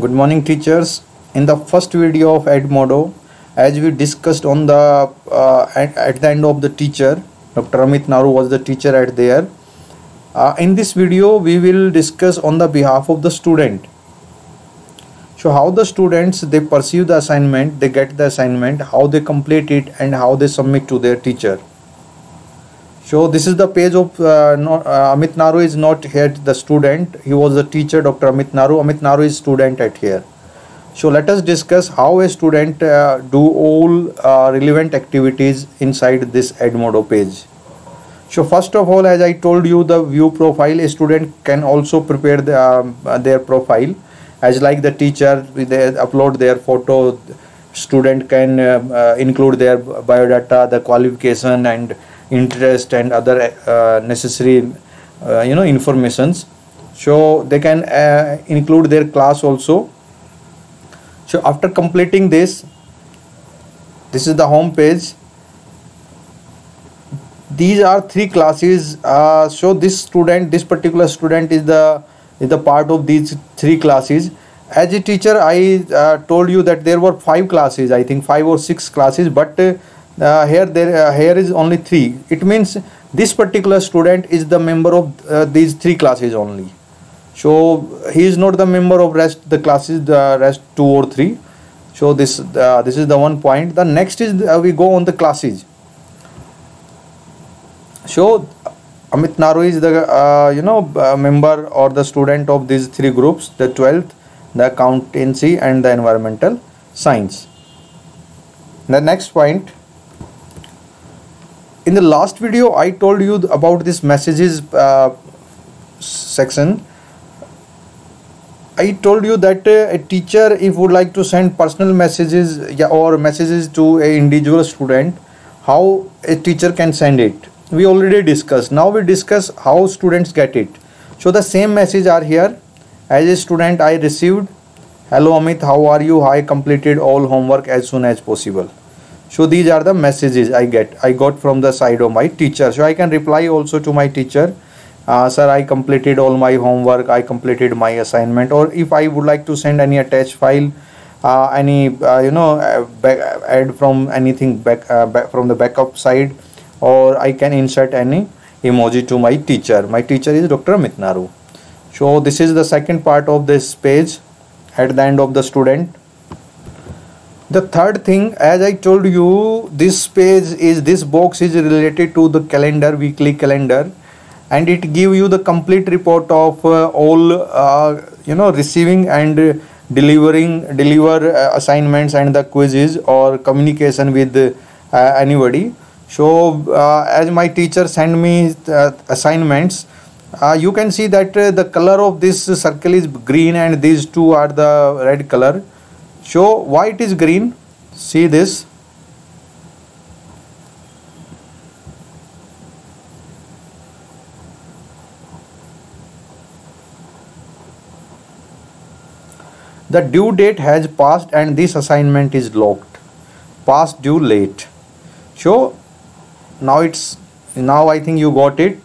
Good morning, teachers. In the first video of Edmodo, as we discussed on the at the end of the teacher, Dr. Amit Naru was the teacher at there. In this video, we will discuss on the behalf of the student. So how the students they perceive the assignment, they get the assignment, how they complete it, and how they submit to their teacher. So this is the page of Amit Naru is not here the student. He was the teacher, Dr. Amit Naru. Amit Naru is student at here. So let us discuss how a student do all relevant activities inside this Edmodo page. So first of all, as I told you, the view profile, a student can also prepare their profile as like the teacher. They upload their photo. Student can include their biodata, the qualification and interest and other necessary informations. So they can include their class also. So after completing this is the home page. These are three classes. So this particular student is the part of these three classes. As a teacher, I told you that there were 5 classes, I think 5 or 6 classes, but here is only 3. It means this particular student is the member of these 3 classes only. So he is not the member of rest the classes, the rest 2 or 3. So this is the one point. The next is we go on the classes. So Amit Naru is the member or the student of these 3 groups: the 12th, the accountancy, and the environmental science. The next point. In the last video, I told you about this messages section. I told you that a teacher, if would like to send personal messages or messages to a individual student, how a teacher can send it. We already discussed. Now we discuss how students get it. So the same message are here. As a student, I received, "Hello Amit, how are you? I completed all homework as soon as possible." So these are the messages I got from the side of my teacher. So I can reply also to my teacher, "Sir, I completed all my homework, I completed my assignment." Or if I would like to send any attached file, add from anything back from the backup side, or I can insert any emoji to my teacher. My teacher is Dr. Amit Naru. So this is the second part of this page at the end of the student. The third thing, as I told you, this box is related to the calendar, weekly calendar, and it give you the complete report of all receiving and deliver assignments and the quizzes or communication with anybody. So as my teacher send me assignments, you can see that the color of this circle is green and these two are the red color. So why it is green? See this. The due date has passed and this assignment is locked. Past due late. So now I think you got it.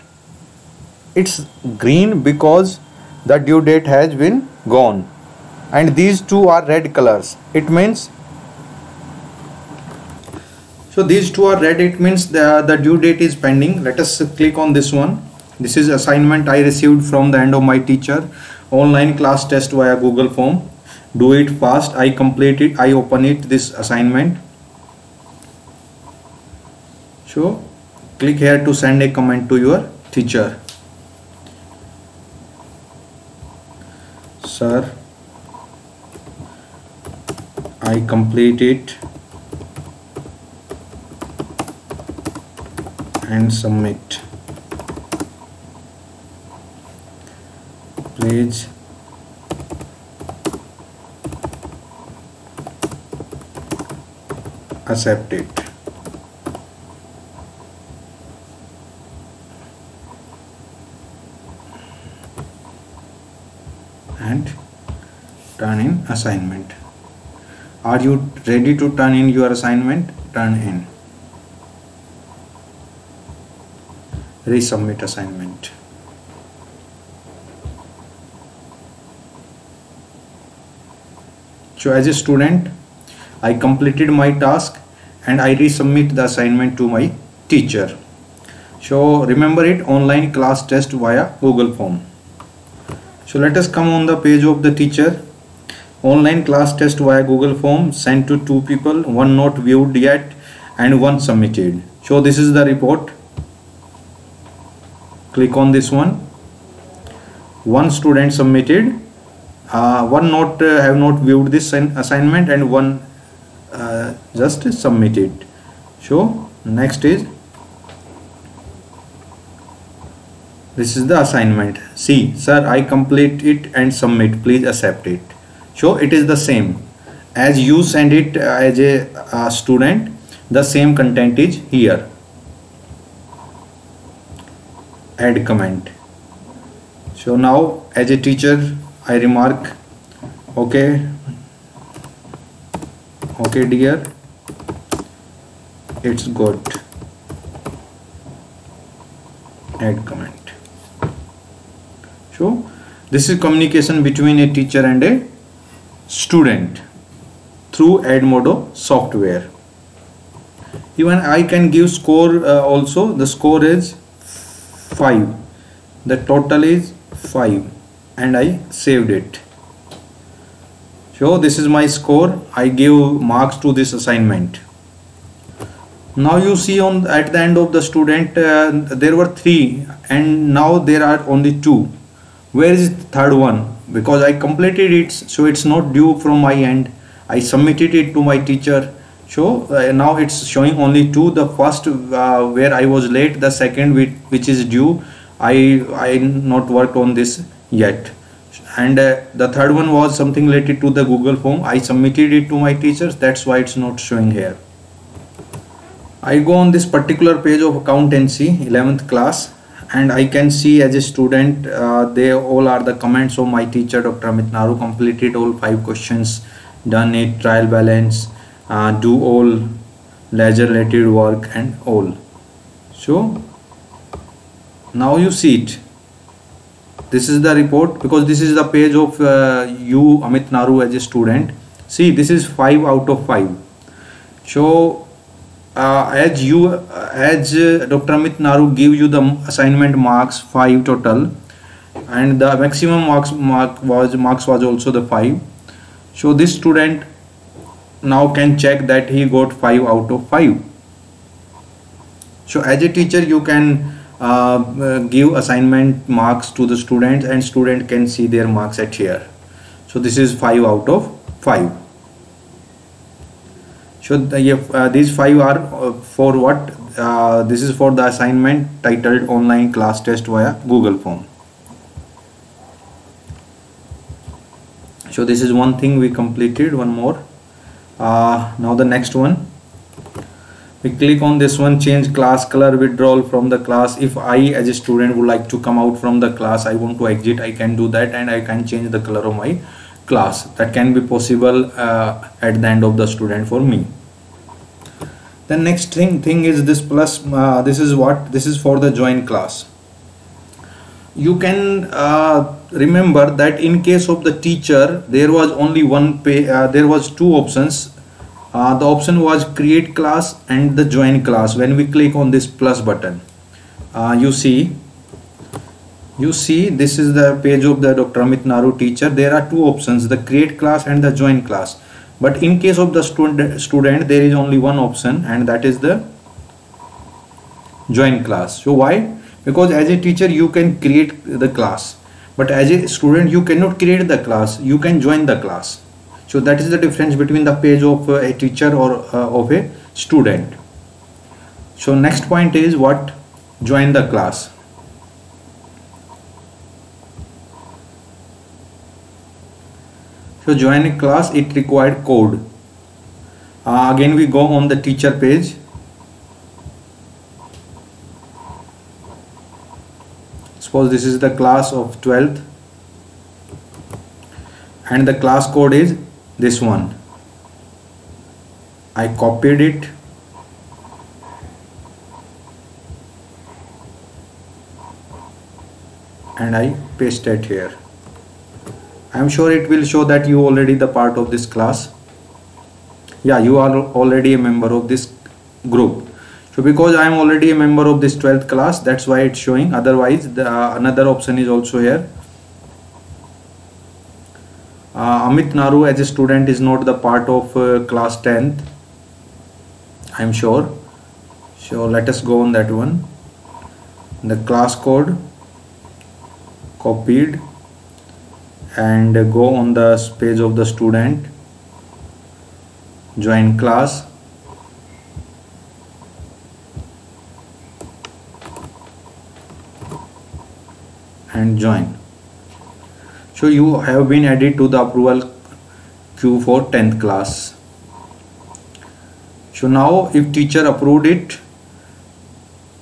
It's green because the due date has been gone. And these two are red colors. It means these two are red. It means the due date is pending. Let us click on this one. This is assignment I received from the end of my teacher. Online class test via Google Form. Do it fast. I complete it. I open it. This assignment. So click here to send a comment to your teacher. Sir, I complete it and submit. Please accept it. And turn in assignment. Are you ready to turn in your assignment? Turn in. Resubmit assignment. So as a student, I completed my task and I resubmit the assignment to my teacher. So remember it, online class test via Google Form. So let us come on the page of the teacher. Online class test via Google Form sent to 2 people, 1 not viewed yet and 1 submitted. So this is the report. Click on this one. 1 student submitted, 1 not have not viewed this assignment and 1 just submitted. So next is, this is the assignment. See, sir, I complete it and submit, please accept it. So it is the same as you send it as a student, the same content is here. Add comment. So now as a teacher I remark, okay dear, it's good. Add comment. So this is communication between a teacher and a student through Edmodo software. Even I can give score also. The score is 5. The total is 5 and I saved it. So this is my score. I give marks to this assignment. Now you see on at the end of the student there were 3 and now there are only 2. Where is the third one? Because I completed it, so it's not due from my end. I submitted it to my teacher. So now it's showing only 2. The first where I was late, the second which is due. I not worked on this yet. And the third one was something related to the Google Form. I submitted it to my teachers. That's why it's not showing here. I go on this particular page of accountancy 11th class. And I can see as a student, they all are the comments of my teacher, Dr. Amit Naru. Completed all 5 questions, done it, trial balance, do all ledger related work and all. So now you see it. This is the report, because this is the page of you, Amit Naru, as a student. See, this is 5 out of 5. So as Dr. Amit Naru give you the assignment marks 5 total, and the maximum marks was also the 5. So this student now can check that he got 5 out of 5. So as a teacher you can give assignment marks to the students and student can see their marks at here. So this is 5 out of 5. So these 5 are for what? This is for the assignment titled online class test via Google Form. So this is one thing we completed. One more. Now the next one. We click on this one, change class color, withdrawal from the class. If I as a student would like to come out from the class, I want to exit, I can do that, and I can change the color of my class. That can be possible at the end of the student for me. The next thing is this plus. This is what? This is for the join class. You can remember that in case of the teacher, there was only one page. There was 2 options. The option was create class and the join class. When we click on this plus button, you see this is the page of the Dr. Amit Naru teacher. There are 2 options, the create class and the join class. But in case of the student, there is only one option, and that is the join class. So why? Because as a teacher you can create the class, but as a student you cannot create the class, you can join the class. So that is the difference between the page of a teacher or of a student. So next point is what? Join the class. So join a class, it required code. Again we go on the teacher page. Suppose this is the class of 12th and the class code is this one. I copied it and I pasted here. I am sure it will show that you already the part of this class. Yeah, you are already a member of this group. So because I am already a member of this 12th class, that's why it's showing. Otherwise another option is also here. Amit Naru as a student is not the part of class 10th, I am sure. So let us go on that one. The class code copied and go on the page of the student, join class, and join. So you have been added to the approval queue for 10th class. So now if teacher approved it,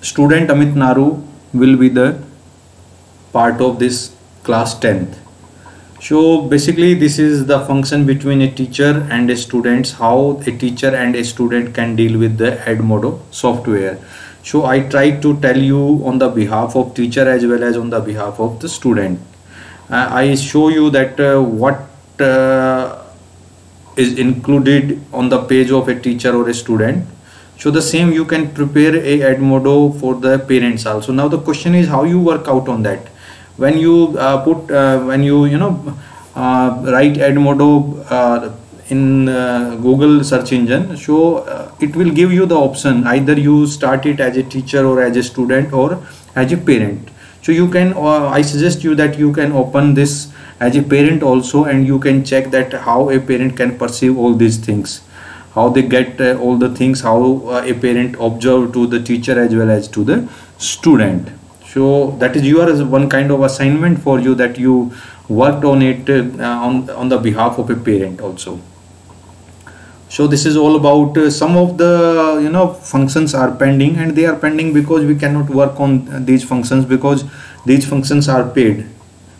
student Amit Naru will be the part of this class 10th. So basically this is the function between a teacher and a student, how a teacher and a student can deal with the Edmodo software. So I try to tell you on the behalf of teacher as well as on the behalf of the student. I show you that what is included on the page of a teacher or a student. So the same you can prepare a Edmodo for the parents also. Now the question is how you work out on that. When you write Edmodo in Google search engine, so it will give you the option, either you start it as a teacher or as a student or as a parent. So you can I suggest you that you can open this as a parent also, and you can check that how a parent can perceive all these things, how they get all the things, how a parent observe to the teacher as well as to the student. So that is your one kind of assignment for you, that you worked on it on the behalf of a parent also. So this is all about some of the functions are pending, and they are pending because we cannot work on these functions because these functions are paid.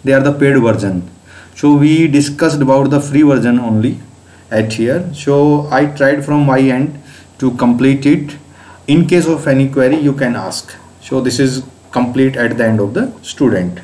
They are the paid version. So we discussed about the free version only at here. So I tried from my end to complete it. In case of any query you can ask. So this is complete at the end of the student.